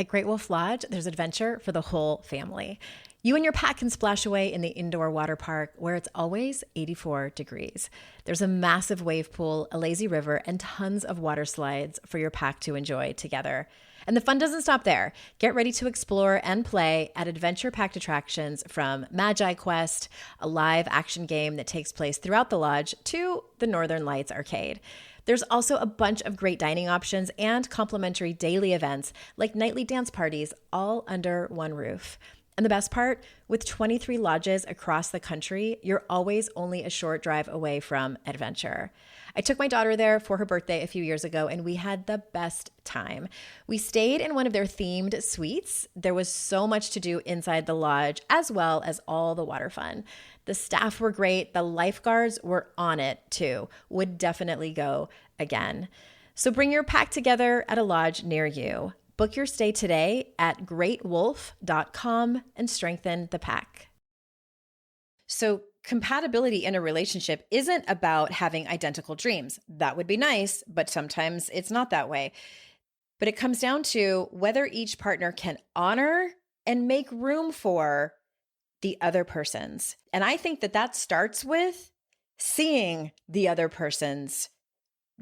At Great Wolf Lodge, there's adventure for the whole family. You and your pack can splash away in the indoor water park where it's always 84 degrees. There's a massive wave pool, a lazy river, and tons of water slides for your pack to enjoy together. And the fun doesn't stop there. Get ready to explore and play at adventure-packed attractions from Magi Quest, a live action game that takes place throughout the lodge, to the Northern Lights Arcade. There's also a bunch of great dining options and complimentary daily events like nightly dance parties, all under one roof. And the best part, with 23 lodges across the country, you're always only a short drive away from adventure. I took my daughter there for her birthday a few years ago, and we had the best time. We stayed in one of their themed suites. There was so much to do inside the lodge, as well as all the water fun. The staff were great. The lifeguards were on it too. Would definitely go again. So bring your pack together at a lodge near you. Book your stay today at greatwolf.com and strengthen the pack. So compatibility in a relationship isn't about having identical dreams. That would be nice, but sometimes it's not that way. But it comes down to whether each partner can honor and make room for the other person's. And I think that starts with seeing the other person's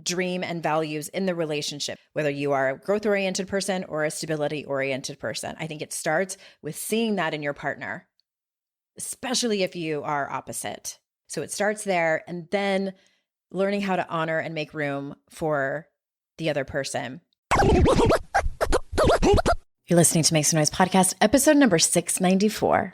dream and values in the relationship, whether you are a growth-oriented person or a stability-oriented person. I think it starts with seeing that in your partner, especially if you are opposite. So it starts there, and then learning how to honor and make room for the other person. You're listening to Make Some Noise Podcast, episode number 694.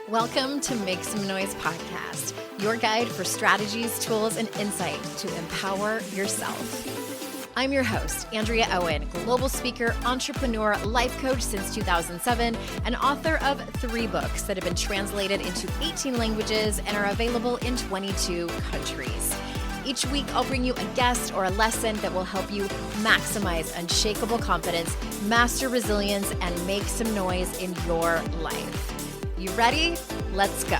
Welcome to Make Some Noise Podcast, your guide for strategies, tools, and insight to empower yourself. I'm your host, Andrea Owen, global speaker, entrepreneur, life coach since 2007, and author of 3 books that have been translated into 18 languages and are available in 22 countries. Each week, I'll bring you a guest or a lesson that will help you maximize unshakable confidence, master resilience, and make some noise in your life. You ready? Let's go.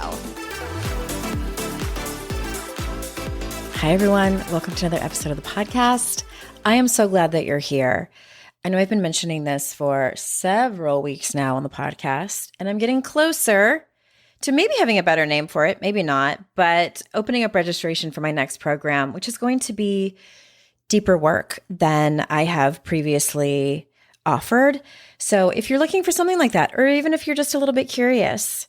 Hi, everyone. Welcome to another episode of the podcast. I am so glad that you're here. I know I've been mentioning this for several weeks now on the podcast, and I'm getting closer to maybe having a better name for it, maybe not, but opening up registration for my next program, which is going to be deeper work than I have previously offered. So if you're looking for something like that, or even if you're just a little bit curious,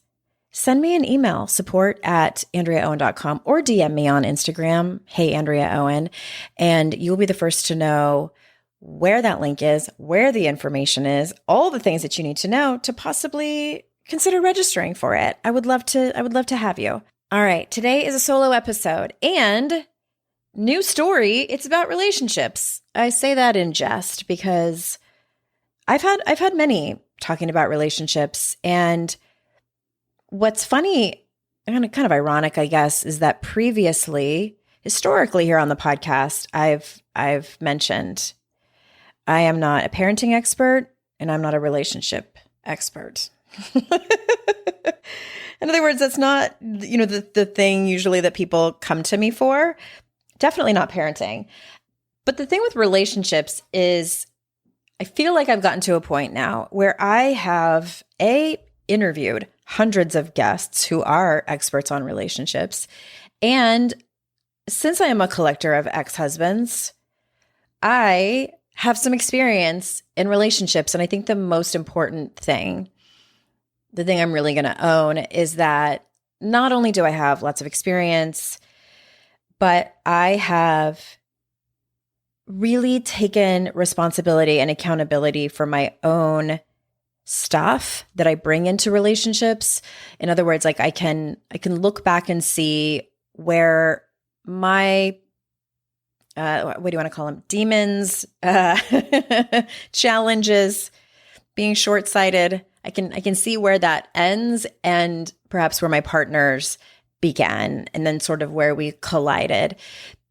send me an email, support@andreaowen.com, or DM me on Instagram, Hey Andrea Owen, and you'll be the first to know where that link is, where the information is, all the things that you need to know to possibly consider registering for it. I would love to have you. All right, today is a solo episode, and new story, it's about relationships. I say that in jest because I've had many talking about relationships, and what's funny and kind of ironic, I guess, is that previously, historically here on the podcast, I've mentioned I am not a parenting expert and I'm not a relationship expert. In other words, that's not, the thing usually that people come to me for. Definitely not parenting. But the thing with relationships is I feel like I've gotten to a point now where I have interviewed hundreds of guests who are experts on relationships. And since I am a collector of ex-husbands, I have some experience in relationships. And I think the most important thing, the thing I'm really going to own, is that not only do I have lots of experience, but I have really taken responsibility and accountability for my own stuff that I bring into relationships. In other words, like I can look back and see where my what do you want to call them? Demons, challenges, being short-sighted. I can see where that ends and perhaps where my partners began, and then sort of where we collided.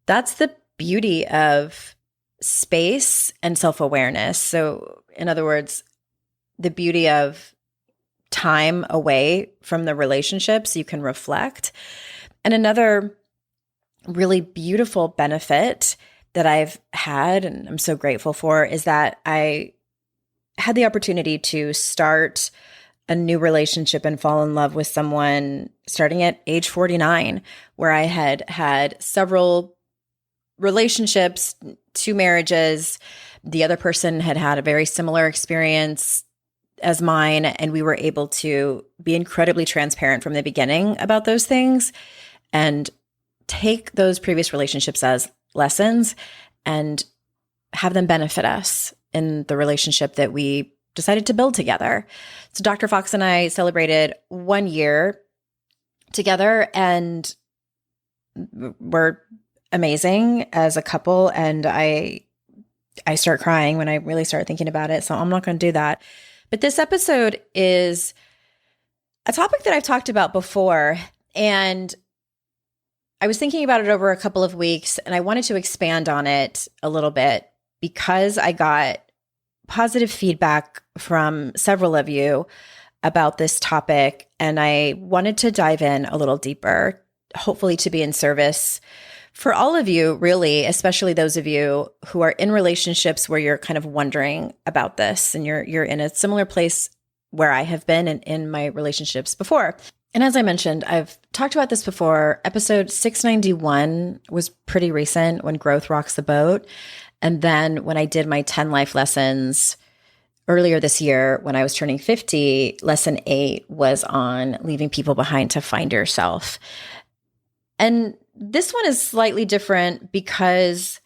That's the beauty of space and self-awareness. So in other words, the beauty of time away from the relationships, you can reflect. And another really beautiful benefit that I've had, and I'm so grateful for, is that I had the opportunity to start a new relationship and fall in love with someone starting at age 49, where I had had several relationships, 2 marriages. The other person had had a very similar experience as mine, and we were able to be incredibly transparent from the beginning about those things and take those previous relationships as lessons and have them benefit us in the relationship that we decided to build together. So Dr. Fox and I celebrated 1 year together, and we're amazing as a couple. And I start crying when I really start thinking about it. So I'm not going to do that. But this episode is a topic that I've talked about before, and I was thinking about it over a couple of weeks, and I wanted to expand on it a little bit because I got positive feedback from several of you about this topic, and I wanted to dive in a little deeper, hopefully to be in service for all of you, really, especially those of you who are in relationships where you're kind of wondering about this and you're in a similar place where I have been in my relationships before. And as I mentioned, I've talked about this before. Episode 691 was pretty recent, when growth rocks the boat. And then when I did my 10 life lessons earlier this year, when I was turning 50, lesson 8 was on leaving people behind to find yourself. And this one is slightly different because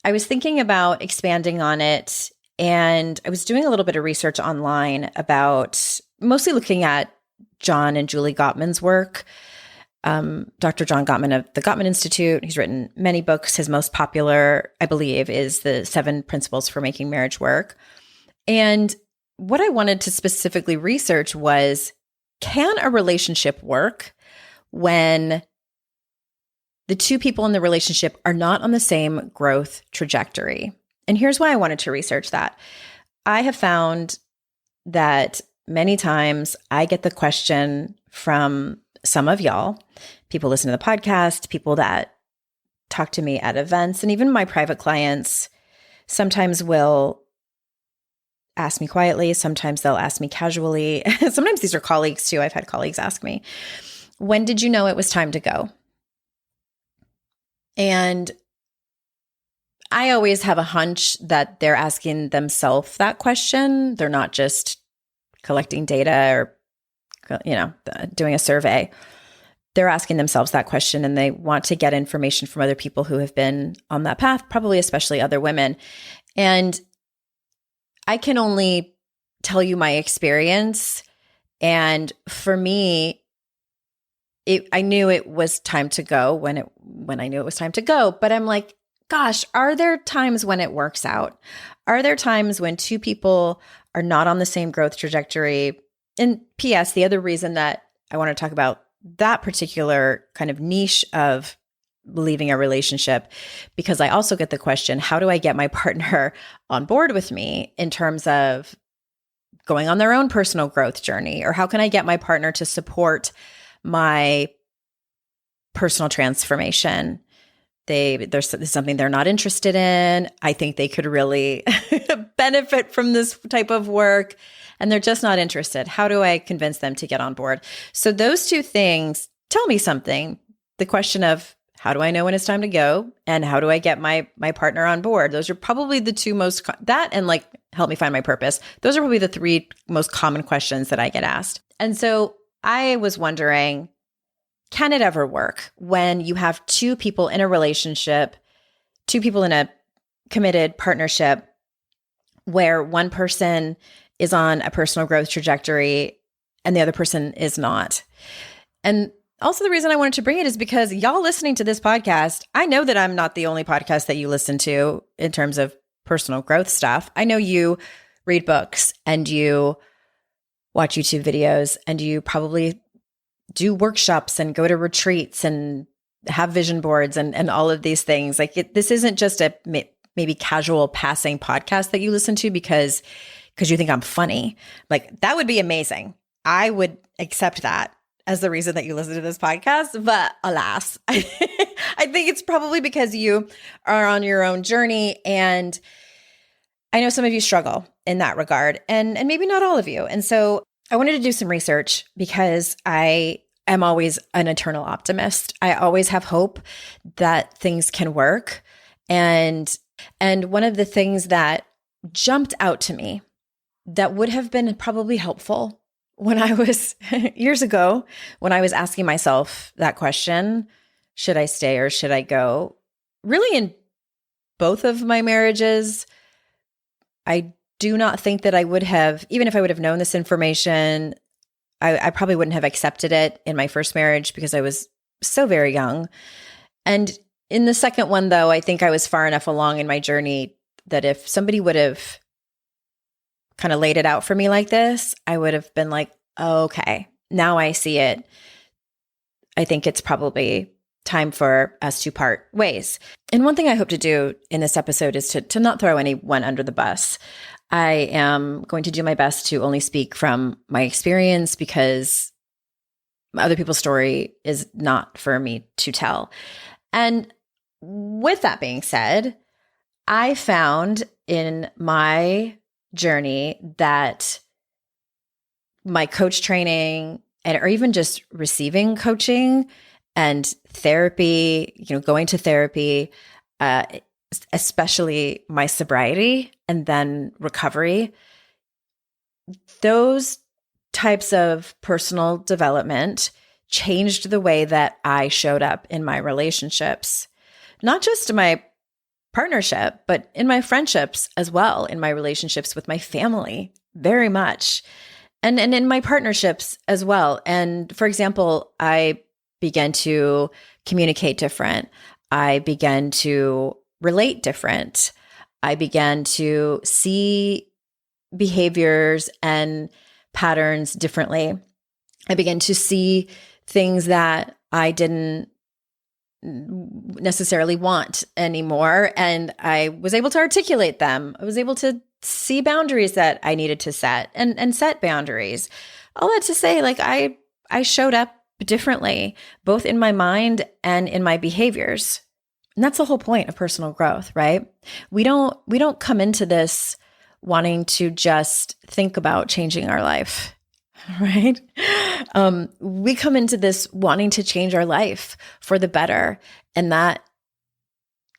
I was thinking about expanding on it, and I was doing a little bit of research online about mostly looking at John and Julie Gottman's work. Dr. John Gottman of the Gottman Institute. He's written many books. His most popular, I believe, is the 7 Principles for Making Marriage Work. And what I wanted to specifically research was, can a relationship work when the 2 people in the relationship are not on the same growth trajectory? And here's why I wanted to research that. I have found that many times I get the question from some of y'all, people listen to the podcast, people that talk to me at events, and even my private clients sometimes will ask me quietly. Sometimes they'll ask me casually. Sometimes these are colleagues too. I've had colleagues ask me, when did you know it was time to go? And I always have a hunch that they're asking themselves that question. They're not just collecting data or, doing a survey. They're asking themselves that question, and they want to get information from other people who have been on that path, probably especially other women. And I can only tell you my experience. And for me, I knew it was time to go when I knew it was time to go. But I'm like, gosh, are there times when it works out? Are there times when 2 people are not on the same growth trajectory? And P.S., the other reason that I want to talk about that particular kind of niche of leaving a relationship, because I also get the question, how do I get my partner on board with me in terms of going on their own personal growth journey? Or how can I get my partner to support my personal transformation? There's something they're not interested in. I think they could really benefit from this type of work, and they're just not interested. How do I convince them to get on board? So those 2 things tell me something. The question of, how do I know when it's time to go? And how do I get my partner on board? Those are probably the 2 most, that and like, help me find my purpose. Those are probably the 3 most common questions that I get asked. And so I was wondering, can it ever work when you have 2 people in a relationship, 2 people in a committed partnership, where one person is on a personal growth trajectory and the other person is not? And also the reason I wanted to bring it is because y'all listening to this podcast, I know that I'm not the only podcast that you listen to in terms of personal growth stuff. I know you read books and you watch YouTube videos and you probably do workshops and go to retreats and have vision boards and all of these things. Like this isn't just a maybe casual passing podcast that you listen to because you think I'm funny. Like that would be amazing. I would accept that as the reason that you listen to this podcast, but alas, I think it's probably because you are on your own journey, and I know some of you struggle in that regard, and maybe not all of you. And so I wanted to do some research because I am always an eternal optimist. I always have hope that things can work. And one of the things that jumped out to me that would have been probably helpful when I was years ago, when I was asking myself that question, should I stay or should I go? Really, in both of my marriages, I do not think that I would have, even if I would have known this information, I probably wouldn't have accepted it in my first marriage because I was so very young. And in the second one, though, I think I was far enough along in my journey that if somebody would have kind of laid it out for me like this, I would have been like, oh, okay, now I see it. I think it's probably time for us to part ways. And one thing I hope to do in this episode is to not throw anyone under the bus. I am going to do my best to only speak from my experience because other people's story is not for me to tell. And with that being said, I found in my journey that my coach training or even just receiving coaching and therapy, going to therapy, especially my sobriety and then recovery, those types of personal development changed the way that I showed up in my relationships, not just my partnership, but in my friendships as well, in my relationships with my family, very much, and in my partnerships as well. And for example, I began to communicate different. I began to relate different. I began to see behaviors and patterns differently. I began to see things that I didn't necessarily want anymore. And I was able to articulate them. I was able to see boundaries that I needed to set and set boundaries. All that to say, like I showed up differently, both in my mind and in my behaviors. And that's the whole point of personal growth, right? We don't come into this wanting to just think about changing our life, right? We come into this wanting to change our life for the better, and that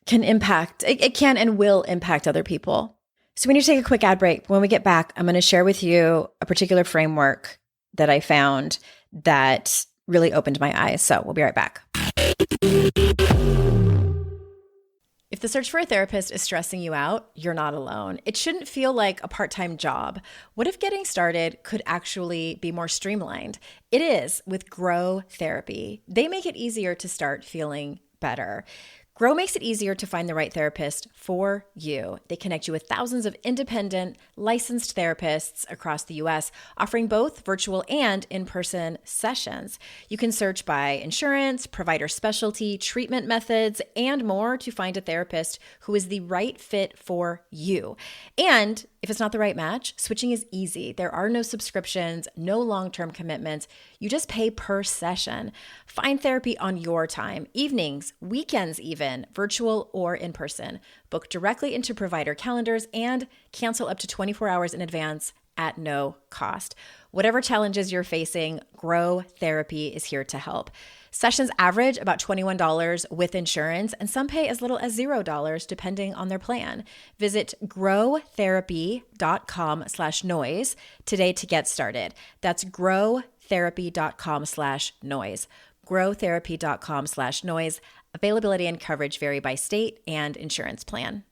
can impact, it can and will impact other people. So we need to take a quick ad break. When we get back, I'm going to share with you a particular framework that I found that really opened my eyes. So we'll be right back. If the search for a therapist is stressing you out, you're not alone. It shouldn't feel like a part-time job. What if getting started could actually be more streamlined? It is with Grow Therapy. They make it easier to start feeling better. Grow makes it easier to find the right therapist for you. They connect you with thousands of independent, licensed therapists across the U.S., offering both virtual and in-person sessions. You can search by insurance, provider specialty, treatment methods, and more to find a therapist who is the right fit for you. And if it's not the right match, switching is easy. There are no subscriptions, no long-term commitments. You just pay per session. Find therapy on your time, evenings, weekends even, virtual or in person. Book directly into provider calendars and cancel up to 24 hours in advance at no cost. Whatever challenges you're facing, Grow Therapy is here to help. Sessions average about $21 with insurance, and some pay as little as $0 depending on their plan. Visit growtherapy.com/noise today to get started. That's growtherapy.com/noise. growtherapy.com/noise. Availability and coverage vary by state and insurance plan.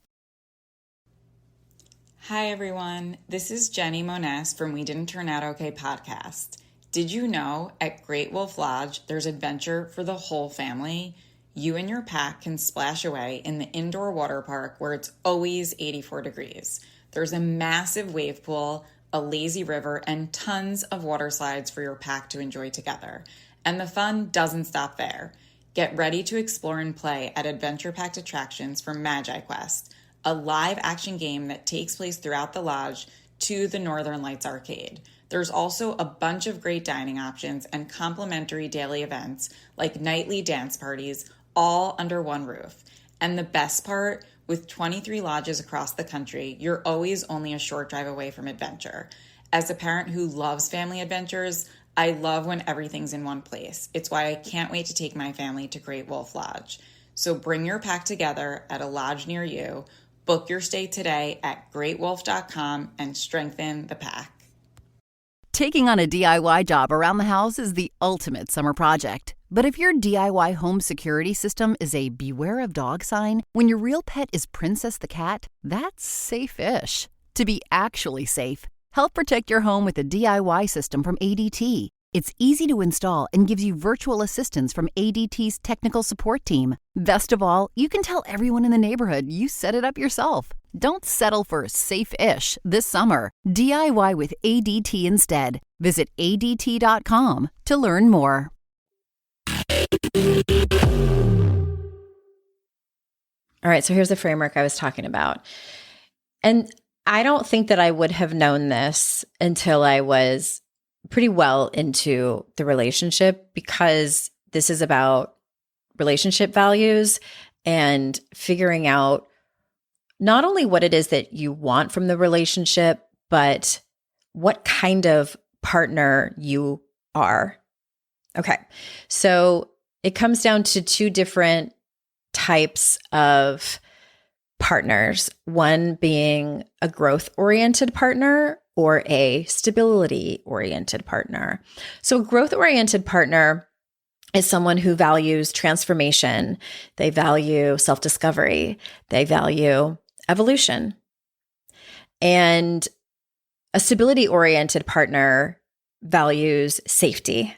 Hi, everyone. This is Jenny Moniz from We Didn't Turn Out Okay podcast. Did you know at Great Wolf Lodge, there's adventure for the whole family? You and your pack can splash away in the indoor water park where it's always 84 degrees. There's a massive wave pool, a lazy river, and tons of water slides for your pack to enjoy together. And the fun doesn't stop there. Get ready to explore and play at adventure-packed attractions from Magi Quest, a live action game that takes place throughout the lodge to the Northern Lights Arcade. There's also a bunch of great dining options and complimentary daily events like nightly dance parties, all under one roof. And the best part, with 23 lodges across the country, you're always only a short drive away from adventure. As a parent who loves family adventures, I love when everything's in one place. It's why I can't wait to take my family to Great Wolf Lodge. So bring your pack together at a lodge near you. Book your stay today at greatwolf.com and strengthen the pack. Taking on a DIY job around the house is the ultimate summer project. But if your DIY home security system is a beware of dog sign, when your real pet is Princess the cat, that's safe-ish. To be actually safe, help protect your home with a DIY system from ADT. It's easy to install and gives you virtual assistance from ADT's technical support team. Best of all, you can tell everyone in the neighborhood you set it up yourself. Don't settle for safe-ish this summer. DIY with ADT instead. Visit ADT.com to learn more. All right, so here's the framework I was talking about. And I don't think that I would have known this until I was pretty well into the relationship, because this is about relationship values and figuring out not only what it is that you want from the relationship, but what kind of partner you are. Okay, so it comes down to two different types of partners, one being a growth-oriented partner or a stability-oriented partner. So a growth-oriented partner is someone who values transformation. They value self-discovery. They value evolution. And a stability-oriented partner values safety.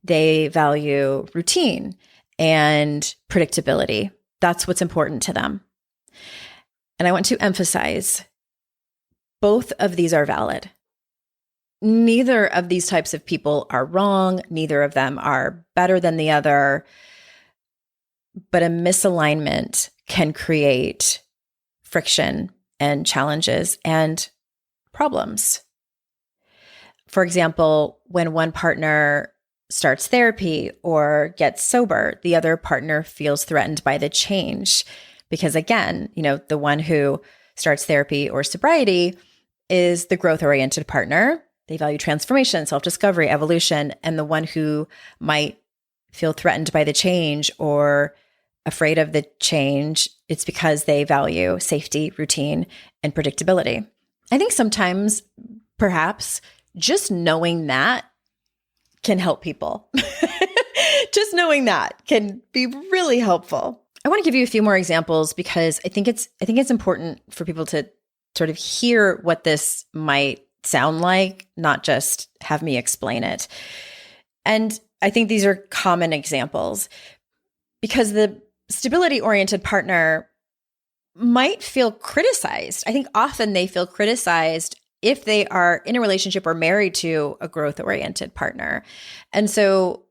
They value routine and predictability. That's what's important to them. And I want to emphasize, both of these are valid. Neither of these types of people are wrong. Neither of them are better than the other. But a misalignment can create friction and challenges and problems. For example, when one partner starts therapy or gets sober, the other partner feels threatened by the change. Because again, the one who starts therapy or sobriety is the growth-oriented partner. They value transformation, self-discovery, evolution. And the one who might feel threatened by the change or afraid of the change, it's because they value safety, routine, and predictability. I think sometimes, perhaps, just knowing that can help people. Just knowing that can be really helpful. I want to give you a few more examples because I think it's important for people to sort of hear what this might sound like, not just have me explain it. And I think these are common examples because the stability-oriented partner might feel criticized. I think often they feel criticized if they are in a relationship or married to a growth-oriented partner. And so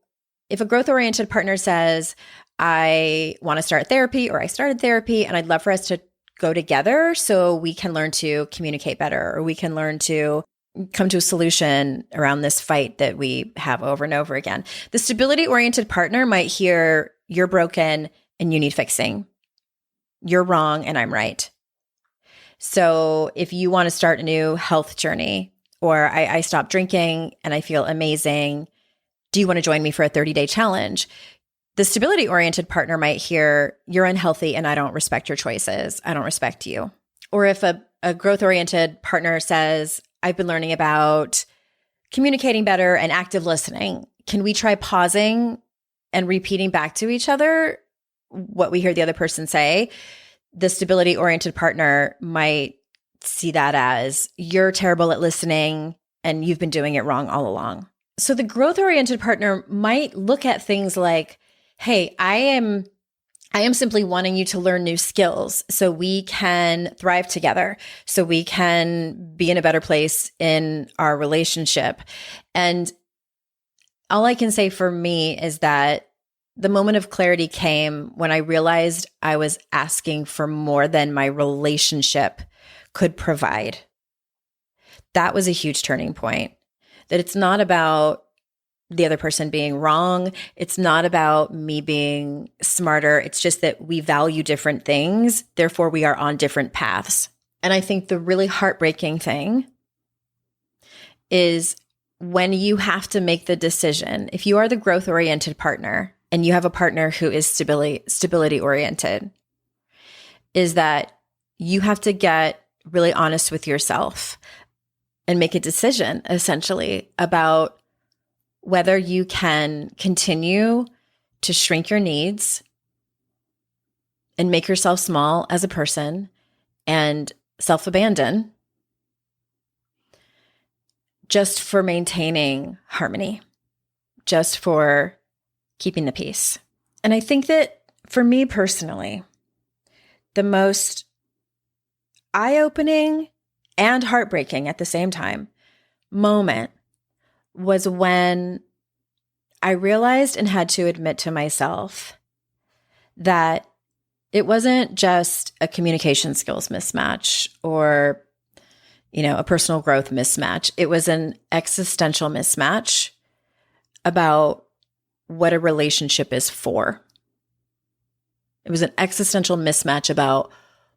if a growth-oriented partner says, I want to start therapy, or I started therapy and I'd love for us to go together so we can learn to communicate better, or we can learn to come to a solution around this fight that we have over and over again. The stability-oriented partner might hear, you're broken and you need fixing. You're wrong and I'm right. So if you want to start a new health journey, or I stopped drinking and I feel amazing, do you want to join me for a 30-day challenge? The stability-oriented partner might hear, you're unhealthy and I don't respect your choices. I don't respect you. Or if a growth-oriented partner says, I've been learning about communicating better and active listening. Can we try pausing and repeating back to each other what we hear the other person say? The stability-oriented partner might see that as, you're terrible at listening and you've been doing it wrong all along. So the growth-oriented partner might look at things like, hey, I am simply wanting you to learn new skills so we can thrive together, so we can be in a better place in our relationship. And all I can say for me is that the moment of clarity came when I realized I was asking for more than my relationship could provide. That was a huge turning point. that it's not about the other person being wrong. It's not about me being smarter. It's just that we value different things. Therefore, we are on different paths. And I think the really heartbreaking thing is when you have to make the decision, if you are the growth-oriented partner and you have a partner who is stability-oriented, is that you have to get really honest with yourself and make a decision, essentially, about whether you can continue to shrink your needs and make yourself small as a person and self-abandon just for maintaining harmony, just for keeping the peace. And I think that for me personally, the most eye-opening and heartbreaking at the same time moment was when I realized and had to admit to myself that it wasn't just a communication skills mismatch or, a personal growth mismatch. It was an existential mismatch about what a relationship is for. It was an existential mismatch about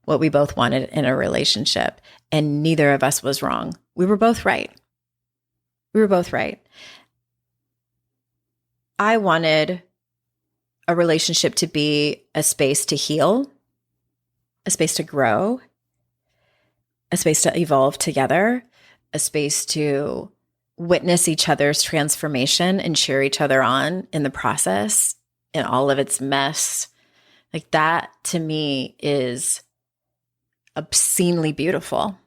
what we both wanted in a relationship, and neither of us was wrong. We were both right. I wanted a relationship to be a space to heal, a space to grow, a space to evolve together, a space to witness each other's transformation and cheer each other on in the process, in all of its mess. Like that to me is obscenely beautiful.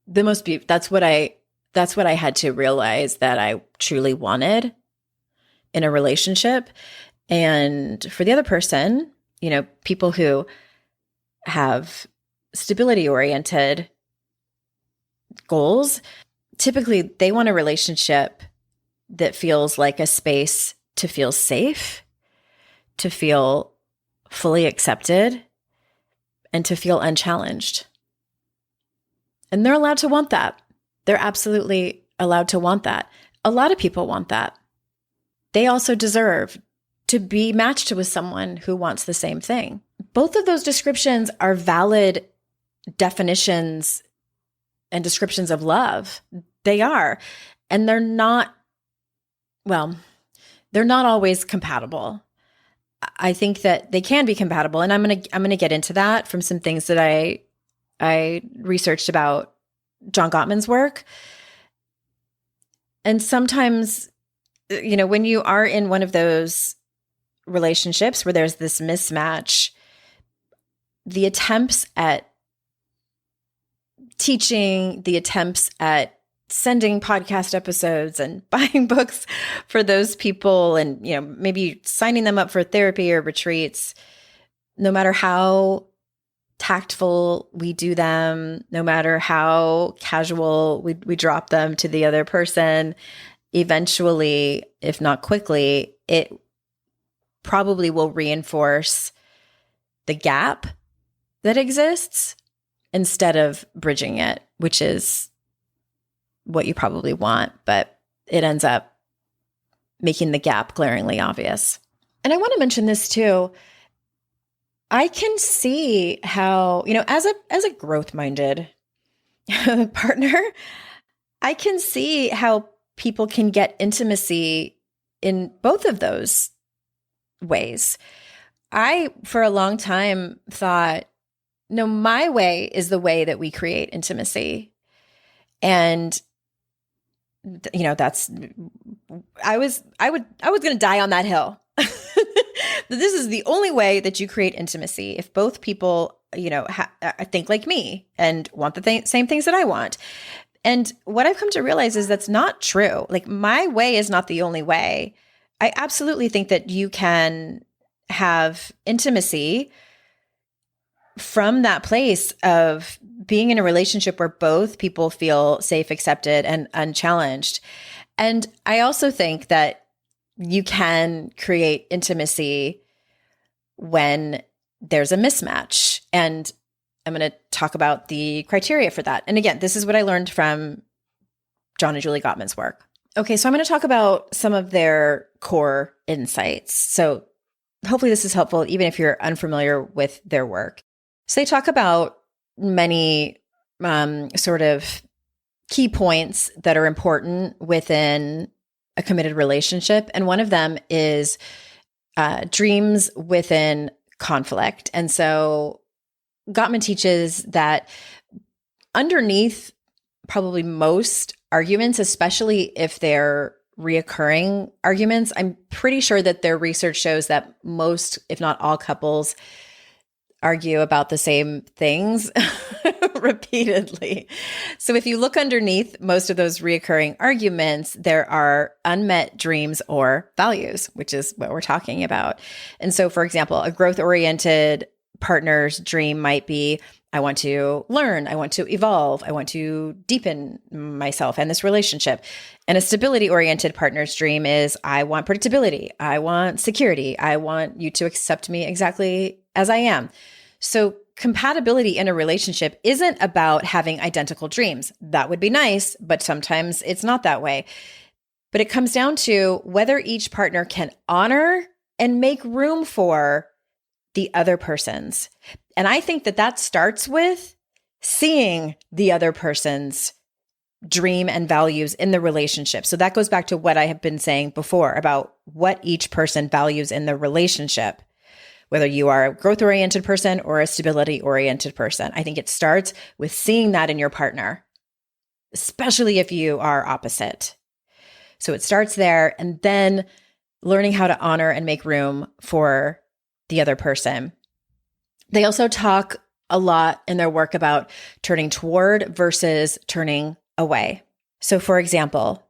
That's what I had to realize that I truly wanted in a relationship. And for the other person, people who have stability-oriented goals, typically they want a relationship that feels like a space to feel safe, to feel fully accepted, and to feel unchallenged. And they're allowed to want that. They're absolutely allowed to want that. A lot of people want that. They also deserve to be matched with someone who wants the same thing. Both of those descriptions are valid definitions and descriptions of love. They are. And they're not always compatible. I think that they can be compatible. And I'm going to get into that from some things that I researched about John Gottman's work. And sometimes, when you are in one of those relationships where there's this mismatch, the attempts at teaching, the attempts at sending podcast episodes and buying books for those people and, maybe signing them up for therapy or retreats, no matter how tactful we do them, no matter how casual we drop them to the other person, eventually, if not quickly, it probably will reinforce the gap that exists instead of bridging it, which is what you probably want, but it ends up making the gap glaringly obvious. And I want to mention this too. I can see how, as a growth-minded partner, I can see how people can get intimacy in both of those ways. I, for a long time, thought, no, my way is the way that we create intimacy. And that's, I was going to die on that hill. This is the only way that you create intimacy. If both people, think like me and want the same things that I want. And what I've come to realize is that's not true. Like my way is not the only way. I absolutely think that you can have intimacy from that place of being in a relationship where both people feel safe, accepted, and unchallenged. And I also think that you can create intimacy when there's a mismatch. And I'm going to talk about the criteria for that. And again, this is what I learned from John and Julie Gottman's work. Okay, so I'm going to talk about some of their core insights. So hopefully this is helpful, even if you're unfamiliar with their work. So they talk about many sort of key points that are important within a committed relationship. And one of them is dreams within conflict. And so Gottman teaches that underneath probably most arguments, especially if they're reoccurring arguments, I'm pretty sure that their research shows that most, if not all couples, argue about the same things repeatedly. So if you look underneath most of those reoccurring arguments, there are unmet dreams or values, which is what we're talking about. And so, for example, a growth-oriented partner's dream might be, I want to learn, I want to evolve, I want to deepen myself and this relationship. And a stability-oriented partner's dream is, I want predictability, I want security, I want you to accept me exactly as I am. So compatibility in a relationship isn't about having identical dreams. That would be nice, but sometimes it's not that way. But it comes down to whether each partner can honor and make room for the other person's. And I think that that starts with seeing the other person's dream and values in the relationship. So that goes back to what I have been saying before about what each person values in the relationship, whether you are a growth-oriented person or a stability-oriented person. I think it starts with seeing that in your partner, especially if you are opposite. So it starts there, and then learning how to honor and make room for the other person. They also talk a lot in their work about turning toward versus turning away. So for example,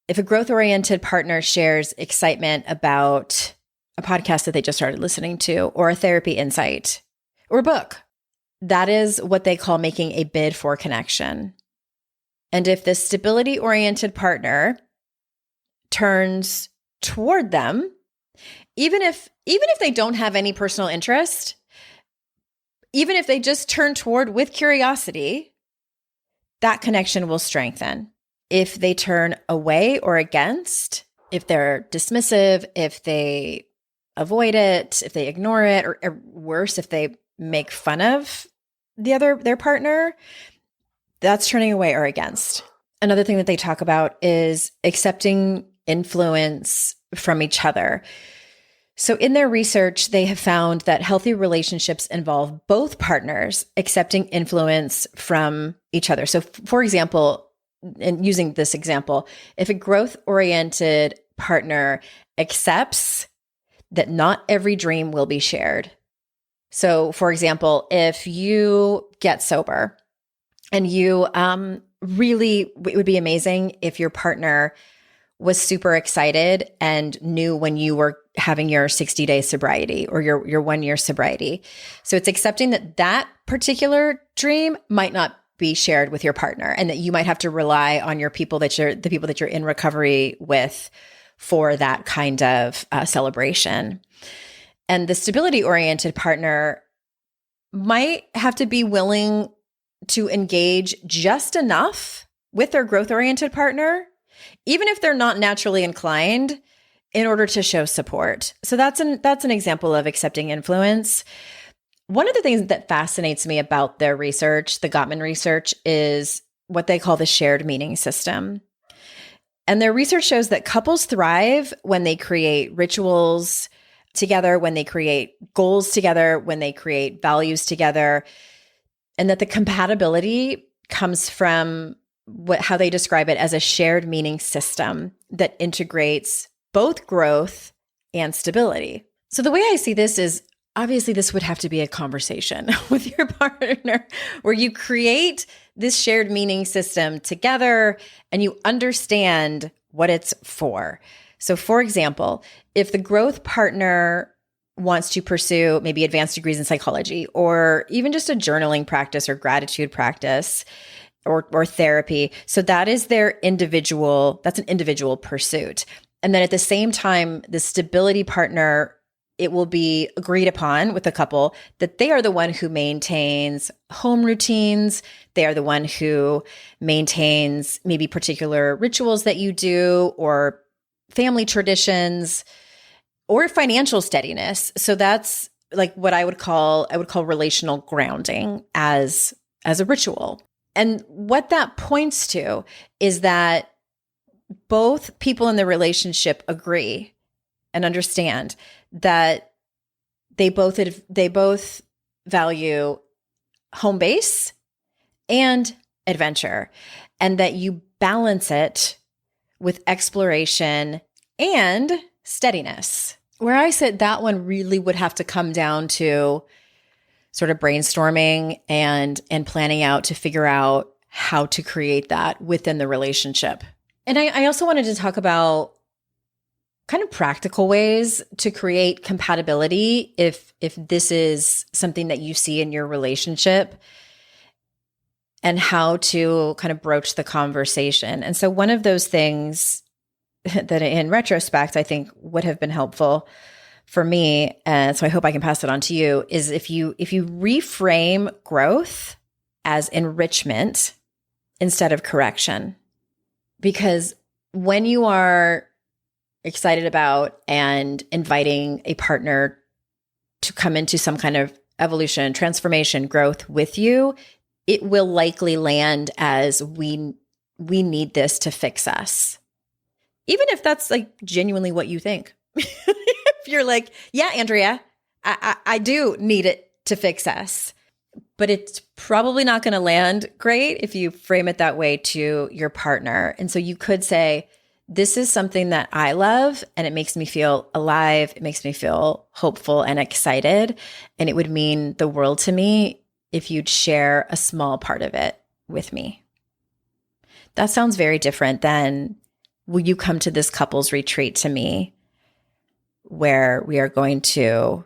if a growth-oriented partner shares excitement about a podcast that they just started listening to, or a therapy insight, or a book, that is what they call making a bid for connection. And if the stability-oriented partner turns toward them, even if they don't have any personal interest, even if they just turn toward with curiosity, that connection will strengthen. If they turn away or against, if they're dismissive, if they avoid it, if they ignore it, or worse, if they make fun of their partner, that's turning away or against. Another thing that they talk about is accepting influence from each other. So in their research, they have found that healthy relationships involve both partners accepting influence from each other. So for example, and using this example, if a growth-oriented partner accepts that not every dream will be shared. So for example, if you get sober and you really, it would be amazing if your partner was super excited and knew when you were having your 60-day sobriety or your 1-year sobriety. So it's accepting that that particular dream might not be shared with your partner, and that you might have to rely on the people that you're in recovery with for that kind of celebration. And the stability-oriented partner might have to be willing to engage just enough with their growth-oriented partner, even if they're not naturally inclined, in order to show support. So that's an example of accepting influence. One of the things that fascinates me about their research, the Gottman research, is what they call the shared meaning system. And their research shows that couples thrive when they create rituals together, when they create goals together, when they create values together, and that the compatibility comes from how they describe it as a shared meaning system that integrates both growth and stability. So the way I see this is, obviously this would have to be a conversation with your partner where you create this shared meaning system together and you understand what it's for. So for example, if the growth partner wants to pursue maybe advanced degrees in psychology, or even just a journaling practice or gratitude practice, or therapy. So that's an individual pursuit. And then at the same time, the stability partner it will be agreed upon with the couple that they are the one who maintains home routines. They are the one who maintains maybe particular rituals that you do or family traditions or financial steadiness. So that's like what I would call relational grounding as a ritual. And what that points to is that both people in the relationship agree and understand that they both value home base and adventure, and that you balance it with exploration and steadiness. Where I said that one really would have to come down to sort of brainstorming and planning out to figure out how to create that within the relationship. And I also wanted to talk about kind of practical ways to create compatibility if this is something that you see in your relationship, and how to kind of broach the conversation. And so one of those things that in retrospect, I think would have been helpful for me, and so I hope I can pass it on to you, is if you reframe growth as enrichment instead of correction. Because when you are excited about and inviting a partner to come into some kind of evolution, transformation, growth with you, it will likely land as we need this to fix us. Even if that's like genuinely what you think. If you're like, yeah, Andrea, I do need it to fix us. But it's probably not going to land great if you frame it that way to your partner. And so you could say, this is something that I love and it makes me feel alive. It makes me feel hopeful and excited. And it would mean the world to me if you'd share a small part of it with me. That sounds very different than, will you come to this couples retreat to me where we are going to,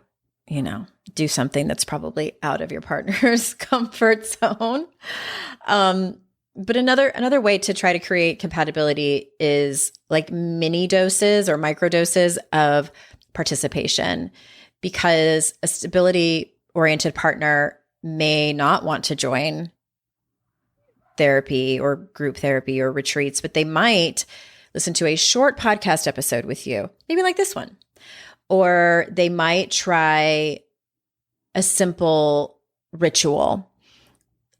do something that's probably out of your partner's comfort zone. But another way to try to create compatibility is like mini doses or micro doses of participation, because a stability-oriented partner may not want to join therapy or group therapy or retreats, but they might listen to a short podcast episode with you, maybe like this one, or they might try a simple ritual.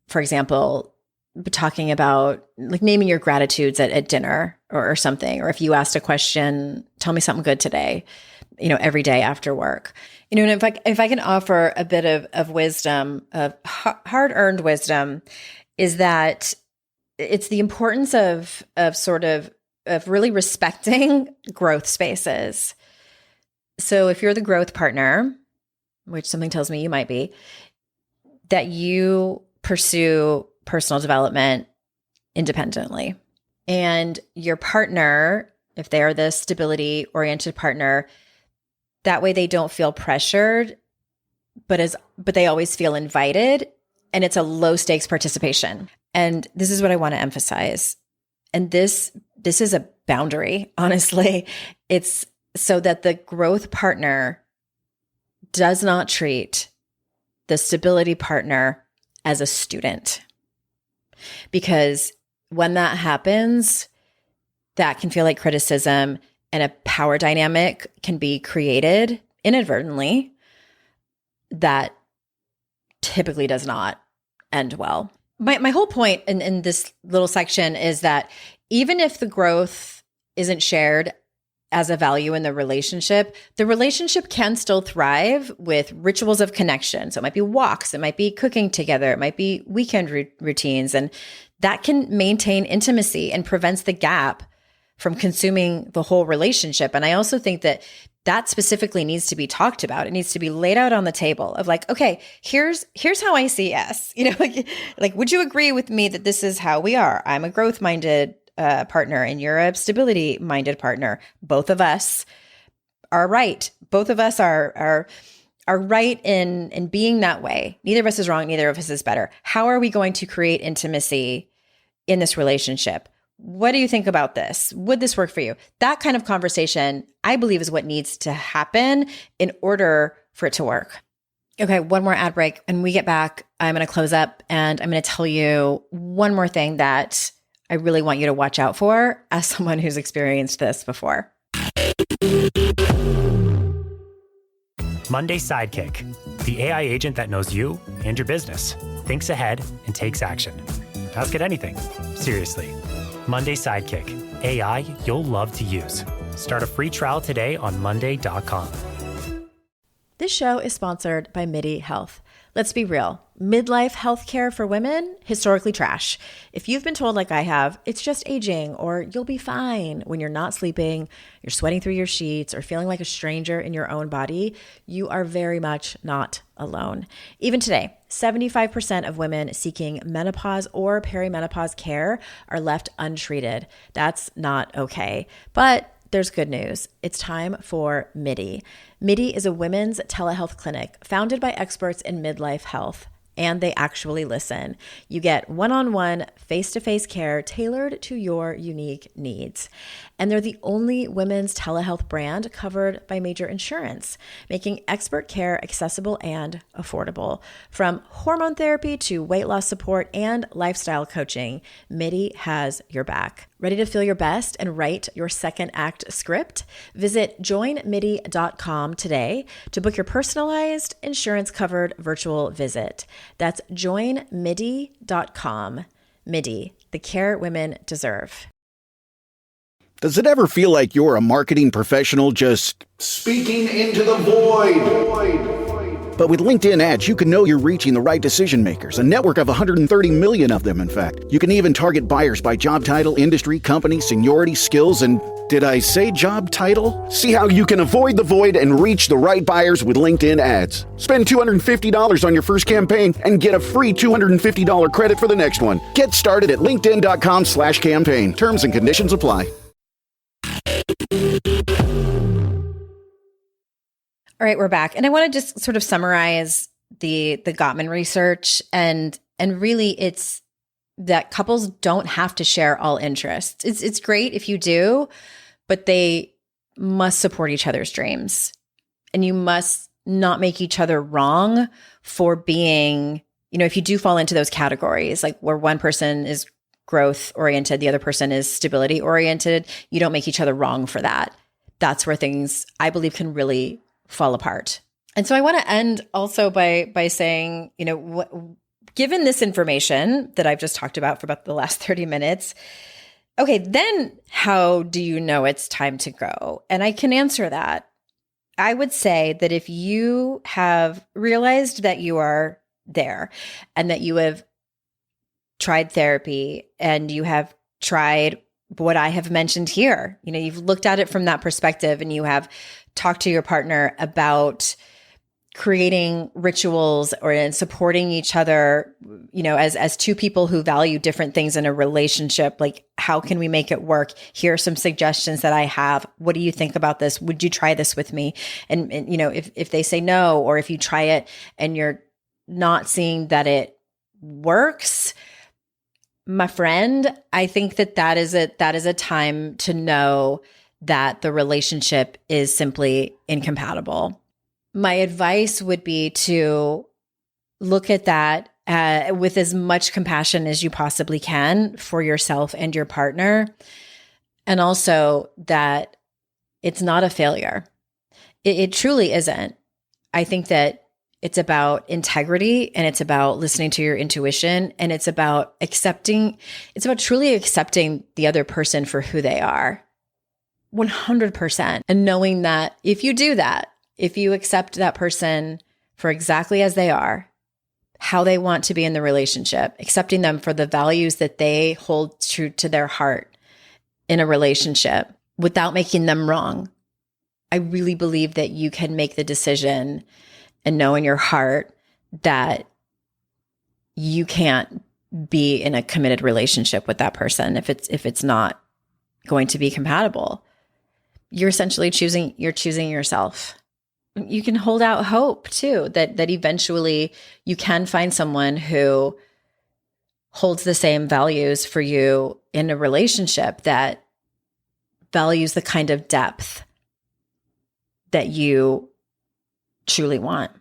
For example, talking about like naming your gratitudes at dinner or something. Or if you asked a question, tell me something good today, every day after work. And if I can offer a bit of wisdom, of hard-earned wisdom, is that it's the importance of really respecting growth spaces. So if you're the growth partner, which something tells me you might be, that you pursue personal development independently. And your partner, if they are the stability-oriented partner, that way they don't feel pressured, but they always feel invited, and it's a low-stakes participation. And this is what I want to emphasize. And this is a boundary, honestly. It's so that the growth partner does not treat the stability partner as a student. Because when that happens, that can feel like criticism, and a power dynamic can be created inadvertently that typically does not end well. My whole point in this little section is that even if the growth isn't shared as a value in the relationship can still thrive with rituals of connection. So it might be walks, it might be cooking together, it might be weekend routines, and that can maintain intimacy and prevents the gap from consuming the whole relationship. And I also think that specifically needs to be talked about. It needs to be laid out on the table of like, okay, here's how I see us. Like, would you agree with me that this is how we are? I'm a growth-minded partner and you're a stability-minded partner. Both of us are right. Both of us are right in being that way. Neither of us is wrong. Neither of us is better. How are we going to create intimacy in this relationship? what do you think about this? Would this work for you? That kind of conversation, I believe, is what needs to happen in order for it to work. Okay, one more ad break. And we get back, I'm going to close up and I'm going to tell you one more thing that I really want you to watch out for as someone who's experienced this before. Monday Sidekick, the AI agent that knows you and your business, thinks ahead and takes action. Ask it anything, seriously. Monday Sidekick, AI you'll love to use. Start a free trial today on monday.com. This show is sponsored by MIDI Health. Let's be real. Midlife healthcare for women, historically trash. If you've been told, like I have, it's just aging or you'll be fine when you're not sleeping, you're sweating through your sheets, or feeling like a stranger in your own body, you are very much not alone. Even today, 75% of women seeking menopause or perimenopause care are left untreated. That's not okay. But there's good news. It's time for MIDI. MIDI is a women's telehealth clinic founded by experts in midlife health, and they actually listen. You get one-on-one, face-to-face care tailored to your unique needs. And they're the only women's telehealth brand covered by major insurance, making expert care accessible and affordable. From hormone therapy to weight loss support and lifestyle coaching, MIDI has your back. Ready to feel your best and write your second act script? Visit joinmidi.com today to book your personalized, insurance-covered virtual visit. That's joinmidi.com. MIDI, the care women deserve. Does it ever feel like you're a marketing professional just speaking into the void? But with LinkedIn ads, you can know you're reaching the right decision makers, a network of 130 million of them, in fact. You can even target buyers by job title, industry, company, seniority, skills, and did I say job title? See how you can avoid the void and reach the right buyers with LinkedIn ads. Spend $250 on your first campaign and get a free $250 credit for the next one. Get started at linkedin.com/campaign. Terms and conditions apply. All right, we're back. And I want to just sort of summarize the Gottman research. And really it's that couples don't have to share all interests. It's great if you do, but they must support each other's dreams. And you must not make each other wrong for being, if you do fall into those categories, like where one person is growth oriented, the other person is stability oriented, you don't make each other wrong for that. That's where things, I believe, can really fall apart. And so I want to end also by saying, given this information that I've just talked about for about the last 30 minutes, okay, then how do you know it's time to go? And I can answer that. I would say that if you have realized that you are there and that you have tried therapy and you have tried what I have mentioned here, you've looked at it from that perspective and you have talked to your partner about creating rituals and supporting each other, as two people who value different things in a relationship. Like, how can we make it work? Here are some suggestions that I have. What do you think about this? Would you try this with me? And if they say no, or if you try it and you're not seeing that it works, my friend, I think that is a time to know that the relationship is simply incompatible. My advice would be to look at that with as much compassion as you possibly can for yourself and your partner. And also that it's not a failure. It truly isn't. I think that it's about integrity and it's about listening to your intuition and it's about truly accepting the other person for who they are. 100%. And knowing that if you do that, if you accept that person for exactly as they are, how they want to be in the relationship, accepting them for the values that they hold true to their heart in a relationship without making them wrong, I really believe that you can make the decision and know in your heart that you can't be in a committed relationship with that person if it's not going to be compatible. You're essentially choosing yourself. You can hold out hope too, that eventually you can find someone who holds the same values for you in a relationship that values the kind of depth that you truly want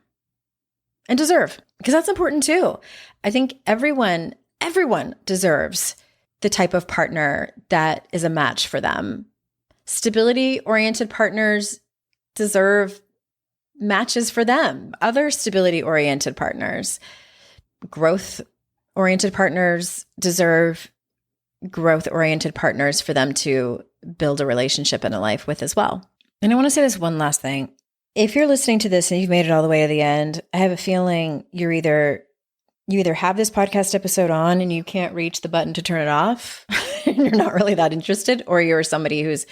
and deserve, because that's important too. I think everyone deserves the type of partner that is a match for them. Stability-oriented partners deserve matches for them. Other stability-oriented partners, growth-oriented partners deserve growth-oriented partners for them to build a relationship and a life with as well. And I want to say this one last thing. If you're listening to this and you've made it all the way to the end, I have a feeling you either have this podcast episode on and you can't reach the button to turn it off and you're not really that interested, or you're somebody who's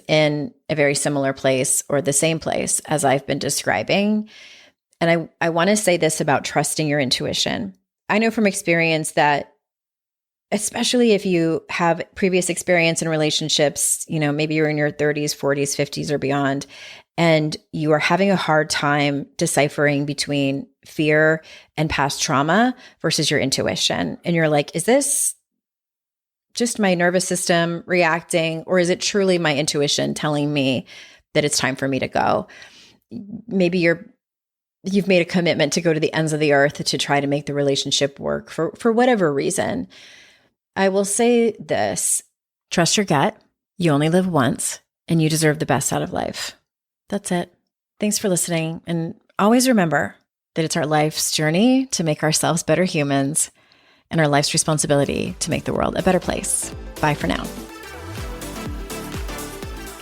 in a very similar place or the same place as I've been describing. And I want to say this about trusting your intuition. I know from experience that, especially if you have previous experience in relationships, maybe you're in your 30s, 40s, 50s or beyond, and you are having a hard time deciphering between fear and past trauma versus your intuition. And you're like, is this just my nervous system reacting, or is it truly my intuition telling me that it's time for me to go? Maybe you've made a commitment to go to the ends of the earth to try to make the relationship work for whatever reason. I will say this: trust your gut. You only live once, and you deserve the best out of life. That's it. Thanks for listening. And always remember that it's our life's journey to make ourselves better humans and our life's responsibility to make the world a better place. Bye for now.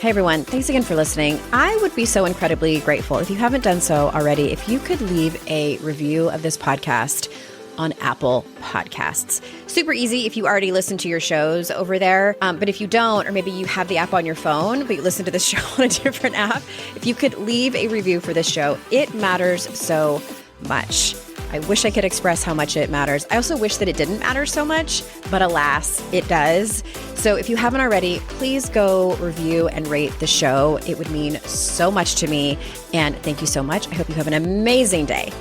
Hey everyone, thanks again for listening. I would be so incredibly grateful if you haven't done so already, if you could leave a review of this podcast on Apple Podcasts. Super easy if you already listen to your shows over there. But if you don't, or maybe you have the app on your phone, but you listen to the show on a different app, if you could leave a review for this show, it matters so much. I wish I could express how much it matters. I also wish that it didn't matter so much, but alas, it does. So if you haven't already, please go review and rate the show. It would mean so much to me. And thank you so much. I hope you have an amazing day.